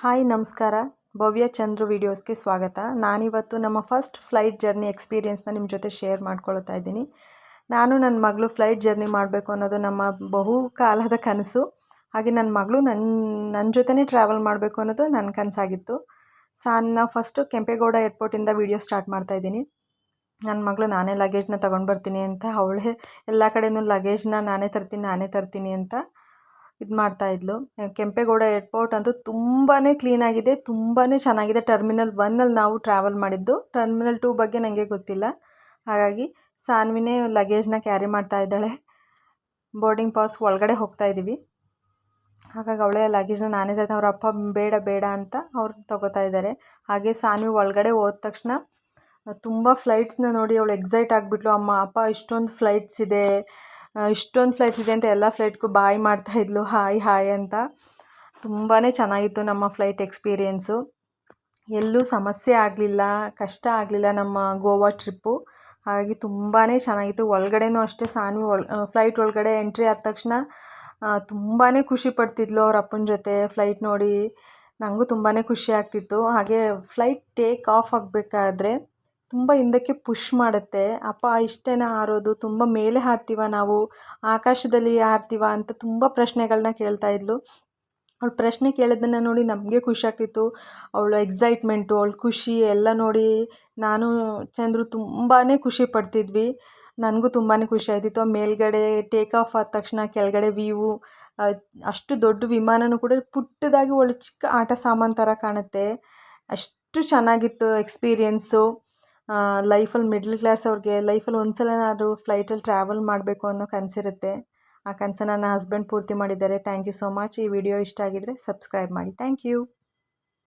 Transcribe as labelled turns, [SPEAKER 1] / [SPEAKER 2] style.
[SPEAKER 1] Hi ನಮಸ್ಕಾರ. ಭವ್ಯ ಚಂದ್ರು ವಿಡಿಯೋಸ್ಗೆ ಸ್ವಾಗತ. ನಾನಿವತ್ತು ನಮ್ಮ ಫಸ್ಟ್ ಫ್ಲೈಟ್ ಜರ್ನಿ ಎಕ್ಸ್ಪೀರಿಯೆನ್ಸ್ನ ನಿಮ್ಮ ಜೊತೆ ಶೇರ್ ಮಾಡ್ಕೊಳ್ತಾ ಇದ್ದೀನಿ. ನಾನು ನನ್ನ ಮಗಳು ಫ್ಲೈಟ್ ಜರ್ನಿ ಮಾಡಬೇಕು ಅನ್ನೋದು ನಮ್ಮ ಬಹು ಕಾಲದ ಕನಸು. ಹಾಗೆ ನನ್ನ ಮಗಳು ನನ್ನ ಜೊತೆನೇ ಟ್ರಾವೆಲ್ ಮಾಡಬೇಕು ಅನ್ನೋದು ನನ್ನ ಕನಸಾಗಿತ್ತು. ನಾನು ಫಸ್ಟು ಕೆಂಪೇಗೌಡ ಏರ್ಪೋರ್ಟಿಂದ ವಿಡಿಯೋ ಸ್ಟಾರ್ಟ್ ಮಾಡ್ತಾಯಿದ್ದೀನಿ. ನನ್ನ ಮಗಳು ನಾನೇ ಲಗೇಜ್ನ ತೊಗೊಂಡು ಬರ್ತೀನಿ ಅಂತ, ಅವಳೇ ಎಲ್ಲ ಕಡೆಯೂ ಲಗೇಜ್ನ ನಾನೇ ತರ್ತೀನಿ ಅಂತ ಇದು ಮಾಡ್ತಾಯಿದ್ಲು. ಕೆಂಪೇಗೌಡ ಏರ್ಪೋರ್ಟ್ ಅಂತೂ ತುಂಬಾ ಕ್ಲೀನಾಗಿದೆ, ತುಂಬಾ ಚೆನ್ನಾಗಿದೆ. ಟರ್ಮಿನಲ್ 1ಅಲ್ಲಿ ನಾವು ಟ್ರಾವೆಲ್ ಮಾಡಿದ್ದು. ಟರ್ಮಿನಲ್ 2 ಬಗ್ಗೆ ನನಗೆ ಗೊತ್ತಿಲ್ಲ. ಹಾಗಾಗಿ ಸಾನ್ವಿನೇ ಲಗೇಜ್ನ ಕ್ಯಾರಿ ಮಾಡ್ತಾ ಇದ್ದಾಳೆ. ಬೋರ್ಡಿಂಗ್ ಪಾಸ್ ಒಳಗಡೆ ಹೋಗ್ತಾ ಇದ್ದೀವಿ. ಹಾಗಾಗಿ ಅವಳೇ ಲಗೇಜ್ನ ನಾನೇ ಅವ್ರ ಅಪ್ಪ ಬೇಡ ಅಂತ ಅವ್ರು ತೊಗೋತಾ ಇದ್ದಾರೆ. ಹಾಗೆ ಸಾನ್ವಿ ಒಳಗಡೆ ಹೋದ ತಕ್ಷಣ ತುಂಬ ಫ್ಲೈಟ್ಸ್ನ ನೋಡಿ ಅವಳು ಎಕ್ಸೈಟ್ ಆಗಿಬಿಟ್ಲು. ಅಪ್ಪ ಇಷ್ಟೊಂದು ಫ್ಲೈಟ್ಸ್ ಇದೆ ಅಂತ ಎಲ್ಲ ಫ್ಲೈಟ್ಗೂ ಬಾಯ್ ಮಾಡ್ತಾಯಿದ್ಲು, ಹಾಯ್ ಅಂತ. ತುಂಬಾ ಚೆನ್ನಾಗಿತ್ತು ನಮ್ಮ ಫ್ಲೈಟ್ ಎಕ್ಸ್ಪೀರಿಯೆನ್ಸು. ಎಲ್ಲೂ ಸಮಸ್ಯೆ ಆಗಲಿಲ್ಲ, ಕಷ್ಟ ಆಗಲಿಲ್ಲ ನಮ್ಮ ಗೋವಾ ಟ್ರಿಪ್ಪು. ಹಾಗಾಗಿ ತುಂಬಾ ಚೆನ್ನಾಗಿತ್ತು. ಒಳಗಡೆನೂ ಅಷ್ಟೇ, ಸಾನ್ವಿ ಫ್ಲೈಟ್ ಒಳಗಡೆ ಎಂಟ್ರಿ ಆದ ತಕ್ಷಣ ತುಂಬಾ ಖುಷಿ ಪಡ್ತಿದ್ಲು ಅವ್ರ ಅಪ್ಪನ ಜೊತೆ. ಫ್ಲೈಟ್ ನೋಡಿ ನನಗೂ ತುಂಬಾ ಖುಷಿ ಆಗ್ತಿತ್ತು. ಹಾಗೆ ಫ್ಲೈಟ್ ಟೇಕ್ ಆಫ್ ಆಗಬೇಕಾದ್ರೆ ತುಂಬ ಹಿಂದಕ್ಕೆ ಪುಷ್ ಮಾಡುತ್ತೆ. ಅಪ್ಪ ಇಷ್ಟೇನಾ ಹಾರೋದು, ತುಂಬ ಮೇಲೆ ಹಾರ್ತೀವ ನಾವು, ಆಕಾಶದಲ್ಲಿ ಹಾರ್ತೀವ ಅಂತ ತುಂಬ ಪ್ರಶ್ನೆಗಳನ್ನ ಕೇಳ್ತಾ ಇದ್ಲು. ಅವಳು ಪ್ರಶ್ನೆ ಕೇಳಿದ್ದನ್ನು ನೋಡಿ ನಮಗೆ ಖುಷಿ ಆಗ್ತಿತ್ತು. ಅವಳ ಎಕ್ಸೈಟ್ಮೆಂಟು, ಅವಳ ಖುಷಿ ಎಲ್ಲ ನೋಡಿ ನಾನು ಚಂದ್ರು ತುಂಬಾ ಖುಷಿ ಪಡ್ತಿದ್ವಿ. ನನಗೂ ತುಂಬಾ ಖುಷಿ ಆಯ್ತಿತ್ತು. ಮೇಲ್ಗಡೆ ಟೇಕ್ ಆಫ್ ಆದ ತಕ್ಷಣ ಕೆಳಗಡೆ ವ್ಯೂ, ಅಷ್ಟು ದೊಡ್ಡ ವಿಮಾನನೂ ಕೂಡ ಪುಟ್ಟದಾಗಿ ಒಳ್ಳೆ ಚಿಕ್ಕ ಆಟ ಸಾಮಾನು ಥರ ಕಾಣುತ್ತೆ. ಅಷ್ಟು ಚೆನ್ನಾಗಿತ್ತು ಎಕ್ಸ್ಪೀರಿಯೆನ್ಸು. ಲೈಫಲ್ಲಿ ಮಿಡ್ಲ್ ಕ್ಲಾಸ್ ಅವ್ರಿಗೆ ಲೈಫಲ್ಲಿ ಒಂದ್ಸಲನಾದರೂ ಫ್ಲೈಟಲ್ಲಿ ಟ್ರಾವೆಲ್ ಮಾಡಬೇಕು ಅನ್ನೋ ಕನಸಿರುತ್ತೆ. ಆ ಕನಸನ್ನು ನನ್ನ ಹಸ್ಬೆಂಡ್ ಪೂರ್ತಿ ಮಾಡಿದ್ದಾರೆ. Thank you so much. ಈ ವಿಡಿಯೋ ಇಷ್ಟ ಆಗಿದರೆ ಸಬ್ಸ್ಕ್ರೈಬ್ ಮಾಡಿ. Thank you.